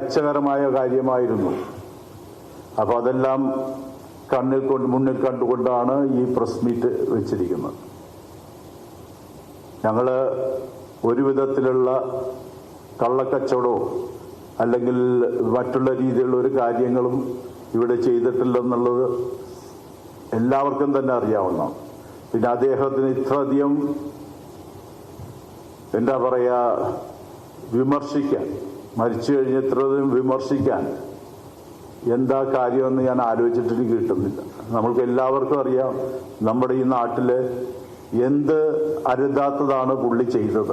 മെച്ചകരമായ കാര്യമായിരുന്നു. അപ്പോൾ അതെല്ലാം മുന്നിൽ കണ്ടുകൊണ്ടാണ് ഈ പ്രസ് മീറ്റ് വെച്ചിരിക്കുന്നത്. ഞങ്ങൾ ഒരു വിധത്തിലുള്ള കള്ളക്കച്ചവടമോ അല്ലെങ്കിൽ മറ്റുള്ള രീതിയിലുള്ള ഒരു കാര്യങ്ങളും ഇവിടെ ചെയ്തിട്ടില്ലെന്നുള്ളത് എല്ലാവർക്കും തന്നെ അറിയാവുന്നതാണ്. പിന്നെ അദ്ദേഹത്തിന് ഇത്രയധികം എന്താ പറയുക, വിമർശിക്കാൻ, മരിച്ചു കഴിഞ്ഞ് ഇത്രയധികം വിമർശിക്കാൻ എന്താ കാര്യമെന്ന് ഞാൻ ആലോചിച്ചിട്ട് കിട്ടുന്നില്ല. നമ്മൾക്ക് എല്ലാവർക്കും അറിയാം നമ്മുടെ ഈ നാട്ടിൽ എന്ത് അരുതാത്തതാണ് പുള്ളി ചെയ്തത്,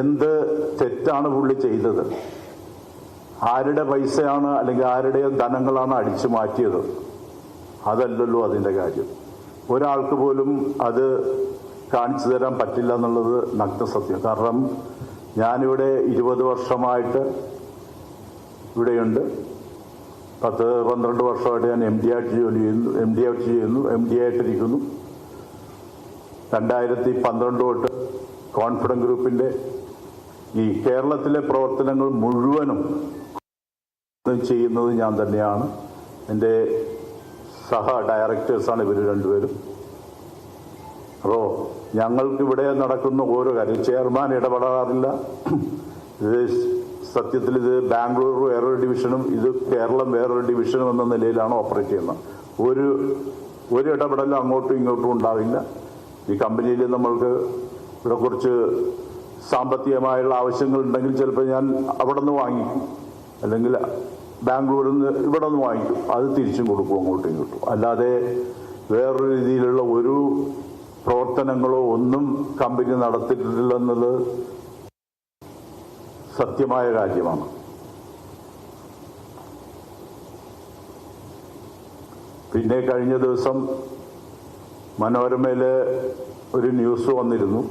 എന്ത് തെറ്റാണ് പുള്ളി ചെയ്തത്, ആരുടെ പൈസയാണ് അല്ലെങ്കിൽ ആരുടെ ധനങ്ങളാണ് അടിച്ചു മാറ്റിയത്. അതല്ലല്ലോ അതിൻ്റെ കാര്യം. ഒരാൾക്ക് പോലും അത് കാണിച്ചു തരാൻ പറ്റില്ല എന്നുള്ളത് നഗ്നസത്യം. കാരണം ഞാനിവിടെ 20 വർഷമായിട്ട് ഇവിടെയുണ്ട്. 10-12 വർഷമായിട്ട് ഞാൻ MD ആയിട്ട് ചെയ്യുന്നു, MD ആയിട്ടിരിക്കുന്നു. 2012 തൊട്ട് കോൺഫിഡൻസ് ഗ്രൂപ്പിൻ്റെ ഈ കേരളത്തിലെ പ്രവർത്തനങ്ങൾ മുഴുവനും ചെയ്യുന്നത് ഞാൻ തന്നെയാണ്. എൻ്റെ സഹ ഡയറക്ടേഴ്സാണ് ഇവർ രണ്ടുപേരും. അപ്പോൾ ഞങ്ങൾക്കിവിടെ നടക്കുന്ന ഓരോ കാര്യം ചെയർമാൻ ഇടപെടാറില്ല. ഇത് സത്യത്തിൽ ഇത് ബാംഗ്ലൂർ വേറൊരു ഡിവിഷനും ഇത് കേരളം വേറൊരു ഡിവിഷനും എന്ന നിലയിലാണ് ഓപ്പറേറ്റ് ചെയ്യുന്നത്. ഒരു ഇടപെടലും അങ്ങോട്ടും ഇങ്ങോട്ടും ഉണ്ടാവില്ല. ഈ കമ്പനിയിൽ നമ്മൾക്ക് ഇവിടെ കുറച്ച് സാമ്പത്തികമായുള്ള ആവശ്യങ്ങളുണ്ടെങ്കിൽ ചിലപ്പോൾ ഞാൻ അവിടെ നിന്ന് വാങ്ങിക്കും, അല്ലെങ്കിൽ ബാംഗ്ലൂരിൽ നിന്ന് ഇവിടെ നിന്ന് വാങ്ങിക്കും. അത് തിരിച്ചും കൊടുക്കും അങ്ങോട്ടും ഇങ്ങോട്ടും. അല്ലാതെ വേറൊരു രീതിയിലുള്ള ഒരു പ്രവർത്തനങ്ങളോ ഒന്നും കമ്പനി നടത്തിയിട്ടില്ലെന്നത് സത്യമായ കാര്യമാണ്. പിന്നെ കഴിഞ്ഞ ദിവസം മനോരമയിൽ ഒരു ന്യൂസ് വന്നിരുന്നു.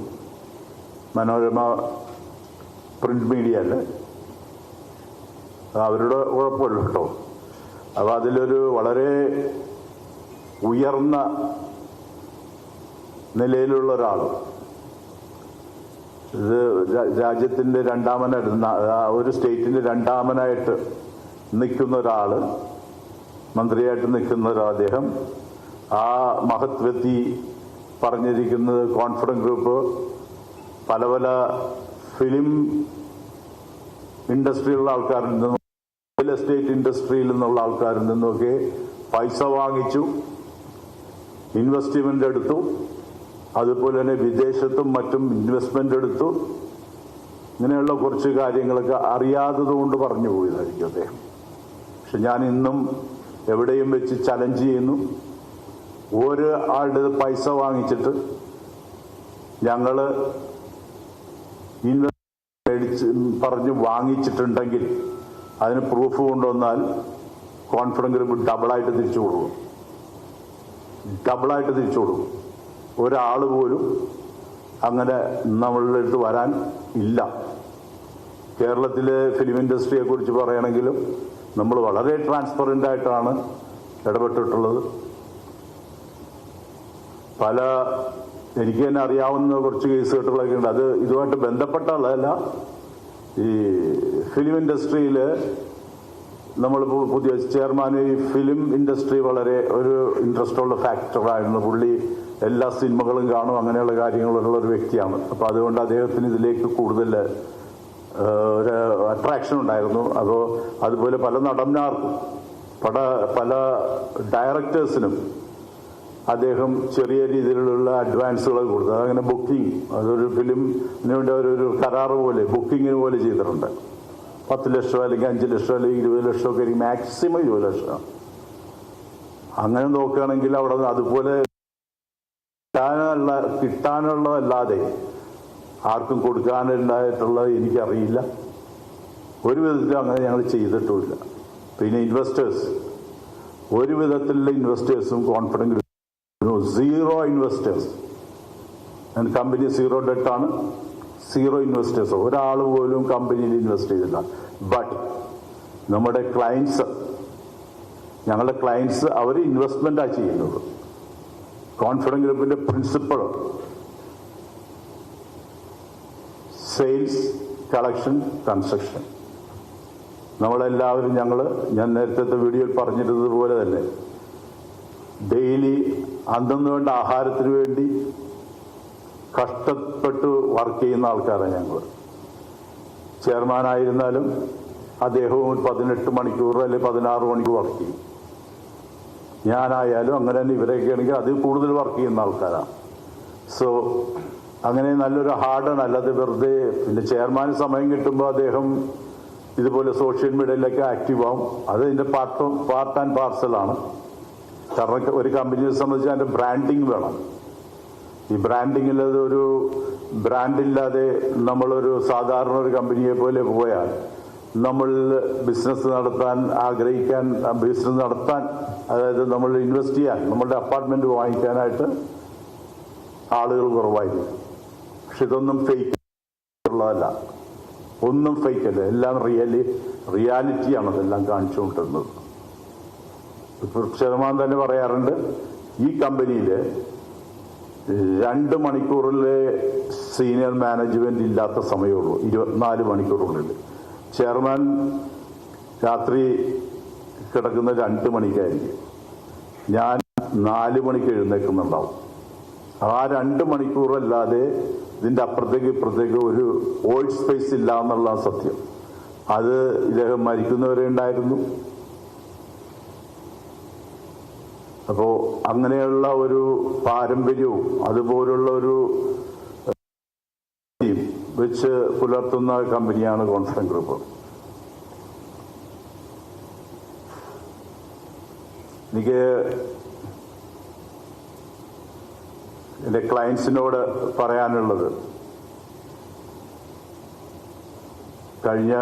മനോരമ പ്രിന്റ് മീഡിയ അല്ലേ, അവരുടെ കുഴപ്പമില്ല കേട്ടോ. അപ്പോൾ അതിലൊരു വളരെ ഉയർന്ന നിലയിലുള്ള ഒരാൾ, ഇത് രാജ്യത്തിൻ്റെ ഒരു സ്റ്റേറ്റിൻ്റെ രണ്ടാമനായിട്ട് നിൽക്കുന്ന ഒരാൾ, മന്ത്രിയായിട്ട് നിൽക്കുന്ന അദ്ദേഹം, ആ മഹത് വ്യക്തി പറഞ്ഞിരിക്കുന്നത് കോൺഫിഡൻസ് ഗ്രൂപ്പ് പല പല ഫിലിം ഇൻഡസ്ട്രിയിലുള്ള ആൾക്കാരിൽ നിന്നും റിയൽ എസ്റ്റേറ്റ് ഇൻഡസ്ട്രിയിൽ നിന്നുള്ള ആൾക്കാരിൽ നിന്നൊക്കെ പൈസ വാങ്ങിച്ചു, ഇൻവെസ്റ്റ്മെൻ്റ് എടുത്തു, അതുപോലെ തന്നെ വിദേശത്തും മറ്റും ഇൻവെസ്റ്റ്മെൻ്റ് എടുത്തു. ഇങ്ങനെയുള്ള കുറച്ച് കാര്യങ്ങളൊക്കെ അറിയാത്തത് കൊണ്ട് പറഞ്ഞു പോയതായിരിക്കും അദ്ദേഹം. പക്ഷെ ഞാൻ ഇന്നും എവിടെയും വെച്ച് ചലഞ്ച് ചെയ്യുന്നു. ഒരു ആളുടെ പൈസ വാങ്ങിച്ചിട്ട് ഞങ്ങൾ മേടിച്ച് പറഞ്ഞ് വാങ്ങിച്ചിട്ടുണ്ടെങ്കിൽ അതിന് പ്രൂഫ് കൊണ്ടുവന്നാൽ കോൺഫിഡൻസ് ഗ്രൂപ്പ് ഡബിളായിട്ട് തിരിച്ചു കൊടുക്കും. ഒരാൾ പോലും അങ്ങനെ നമ്മളുടെ അടുത്ത് വരാൻ ഇല്ല. കേരളത്തിലെ ഫിലിം ഇൻഡസ്ട്രിയെ കുറിച്ച് പറയുകയാണെങ്കിലും നമ്മൾ വളരെ ട്രാൻസ്പെറൻ്റ് ആയിട്ടാണ് ഇടപെട്ടിട്ടുള്ളത്. എനിക്ക് തന്നെ അറിയാവുന്ന കുറച്ച് കേസുകെട്ടുകളൊക്കെ ഉണ്ട്. അത് ഇതുമായിട്ട് ബന്ധപ്പെട്ടുള്ളതല്ല. ഈ ഫിലിം ഇൻഡസ്ട്രിയിൽ നമ്മളിപ്പോൾ പുതിയ ചെയർമാൻ, ഈ ഫിലിം ഇൻഡസ്ട്രി വളരെ ഒരു ഇൻട്രസ്റ്റുള്ള ഫാക്ടറായിരുന്നു. പുള്ളി എല്ലാ സിനിമകളും കാണും, അങ്ങനെയുള്ള കാര്യങ്ങളുള്ള ഒരു വ്യക്തിയാണ്. അപ്പോൾ അതുകൊണ്ട് അദ്ദേഹത്തിന് ഇതിലേക്ക് കൂടുതൽ ഒരു അട്രാക്ഷൻ ഉണ്ടായിരുന്നു. അപ്പോൾ അതുപോലെ പല നടന്മാർക്കും പല ഡയറക്ടേഴ്സിനും അദ്ദേഹം ചെറിയ രീതിയിലുള്ള അഡ്വാൻസുകൾ കൊടുത്തു. അതങ്ങനെ ബുക്കിംഗ്, അതൊരു ഫിലിമിന് വേണ്ടി ഒരു കരാറ് പോലെ ബുക്കിങ്ങിന് പോലെ ചെയ്തിട്ടുണ്ട്. 10 ലക്ഷം അല്ലെങ്കിൽ 5 ലക്ഷം അല്ലെങ്കിൽ 20 ലക്ഷം ഒക്കെ ആയിരിക്കും, മാക്സിമം 20 ലക്ഷം. അങ്ങനെ നോക്കുകയാണെങ്കിൽ അവിടെ അതുപോലെ കിട്ടാനുള്ളതല്ലാതെ ആർക്കും കൊടുക്കാനുള്ളതായിട്ടുള്ളത് എനിക്കറിയില്ല. ഒരു വിധത്തിലും അങ്ങനെ ഞങ്ങൾ ചെയ്തിട്ടുമില്ല. പിന്നെ ഇൻവെസ്റ്റേഴ്സ്, ഒരു വിധത്തിലുള്ള ഇൻവെസ്റ്റേഴ്സും കോൺഫിഡൻസ് 0 ഇൻവെസ്റ്റേഴ്സ്. Company 0 ഡെറ്റാണ്, 0 investors. ഒരാൾ പോലും കമ്പനിയിൽ ഇൻവെസ്റ്റ് ചെയ്തില്ല. ബട്ട് നമ്മുടെ ഞങ്ങളുടെ ക്ലയൻസ് അവർ ഇൻവെസ്റ്റ്മെൻറ്റാണ് ചെയ്യുന്നത്. കോൺഫിഡൻസ് ഗ്രൂപ്പിൻ്റെ പ്രിൻസിപ്പൾ സെയിൽസ്, കളക്ഷൻ, കൺസ്ട്രക്ഷൻ, നമ്മളെല്ലാവരും ഞാൻ നേരത്തെ വീഡിയോയിൽ പറഞ്ഞിരുന്നതുപോലെ തന്നെ ഡെയിലി അന്നു വേണ്ട ആഹാരത്തിന് വേണ്ടി കഷ്ടപ്പെട്ട് വർക്ക് ചെയ്യുന്ന ആൾക്കാരാണ് ഞങ്ങൾ. ചെയർമാനായിരുന്നാലും അദ്ദേഹവും 18 മണിക്കൂർ അല്ലെങ്കിൽ 16 മണിക്കൂർ വർക്ക് ചെയ്യും. ഞാനായാലും അങ്ങനെ തന്നെ ഇവരൊക്കെ ആണെങ്കിൽ അതിൽ കൂടുതൽ വർക്ക് ചെയ്യുന്ന ആൾക്കാരാണ്. സോ അങ്ങനെ നല്ലൊരു ഹാർഡാണ്. അല്ലാതെ വെറുതെ പിന്നെ ചെയർമാൻ സമയം കിട്ടുമ്പോൾ അദ്ദേഹം ഇതുപോലെ സോഷ്യൽ മീഡിയയിലൊക്കെ ആക്റ്റീവ് ആവും. അത് ഇതിൻ്റെ പാർട്ട് ആൻഡ് പാർസലാണ്. കാരണം ഒരു കമ്പനിയെ സംബന്ധിച്ച് അതിൻ്റെ ബ്രാൻഡിങ് വേണം. ഈ ബ്രാൻഡിങ്ങിൽ ഒരു ബ്രാൻഡില്ലാതെ നമ്മളൊരു സാധാരണ ഒരു കമ്പനിയെ പോലെ പോയാൽ നമ്മൾ ബിസിനസ് നടത്താൻ അതായത് നമ്മൾ ഇൻവെസ്റ്റ് ചെയ്യാൻ നമ്മളുടെ അപ്പാർട്ട്മെന്റ് വാങ്ങിക്കാനായിട്ട് ആളുകൾ കുറവായിരിക്കും. പക്ഷെ ഇതൊന്നും ഫേക്ക് ഉള്ളതല്ല, ഒന്നും ഫേക്ക് അല്ല, എല്ലാം റിയാലിറ്റിയാണ് അതെല്ലാം കാണിച്ചുകൊണ്ടിരുന്നത്. ഇപ്പോൾ ചെയർമാൻ തന്നെ പറയാറുണ്ട്, ഈ കമ്പനിയിൽ 2 മണിക്കൂറിലെ സീനിയർ മാനേജ്മെന്റ് ഇല്ലാത്ത സമയമുള്ളൂ 24 മണിക്കൂറുള്ളിൽ. ചെയർമാൻ രാത്രി കിടക്കുന്ന 2 മണിക്കായിരിക്കും, ഞാൻ 4 മണിക്ക് എഴുന്നേൽക്കുന്നുണ്ടാവും. ആ 2 മണിക്കൂറല്ലാതെ ഇതിൻ്റെ അപ്പുറത്തേക്ക് ഇപ്പുറത്തേക്ക് ഒരു വോയിഡ് സ്പേസ് ഇല്ല എന്നുള്ള സത്യം. അത് ഇദ്ദേഹം മരിക്കുന്നവരെ ഉണ്ടായിരുന്നു. അപ്പോൾ അങ്ങനെയുള്ള ഒരു പാരമ്പര്യവും അതുപോലുള്ള ഒരു വെച്ച് പുലർത്തുന്ന കമ്പനിയാണ് കോൺഫിഡൻസ് ഗ്രൂപ്പ്. എനിക്ക് എൻ്റെ ക്ലയൻസിനോട് പറയാനുള്ളത്, കഴിഞ്ഞ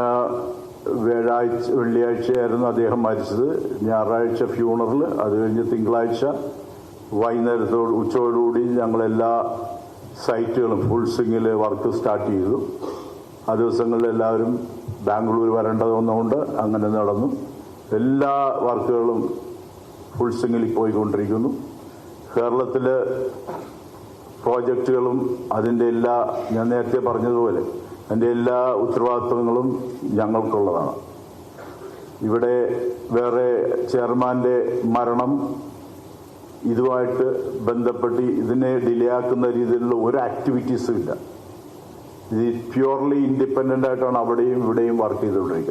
വെള്ളിയാഴ്ചയായിരുന്നു അദ്ദേഹം മരിച്ചത്. ഞായറാഴ്ച ഫ്യൂണറൽ, അത് കഴിഞ്ഞ് തിങ്കളാഴ്ച ഉച്ചയോടുകൂടി ഞങ്ങളെല്ലാ സൈറ്റുകളും ഫുൾ സ്വിങ്ങിൽ വർക്ക് സ്റ്റാർട്ട് ചെയ്തു. ആ ദിവസങ്ങളിൽ എല്ലാവരും ബാംഗ്ലൂർ വരേണ്ടതെന്നുകൊണ്ട് അങ്ങനെ നടന്നു. എല്ലാ വർക്കുകളും ഫുൾ സ്വിങ്ങിൽ പോയിക്കൊണ്ടിരിക്കുന്നു. കേരളത്തിൽ പ്രോജക്റ്റുകളും അതിൻ്റെ ഞാൻ നേരത്തെ പറഞ്ഞതുപോലെ അതിൻ്റെ എല്ലാ ഉത്തരവാദിത്വങ്ങളും ഞങ്ങൾക്കുള്ളതാണ്. ഇവിടെ വേറെ ചെയർമാൻ്റെ മരണം ഇതുമായിട്ട് ബന്ധപ്പെട്ട് ഇതിനെ ഡിലേ ആക്കുന്ന രീതിയിലുള്ള ഒരു ആക്ടിവിറ്റീസും ഇല്ല. ഇത് പ്യുവർലി ഇൻഡിപെൻഡൻ്റ് ആയിട്ടാണ് അവിടെയും ഇവിടെയും വർക്ക് ചെയ്തുകൊണ്ടിരിക്കുന്നത്.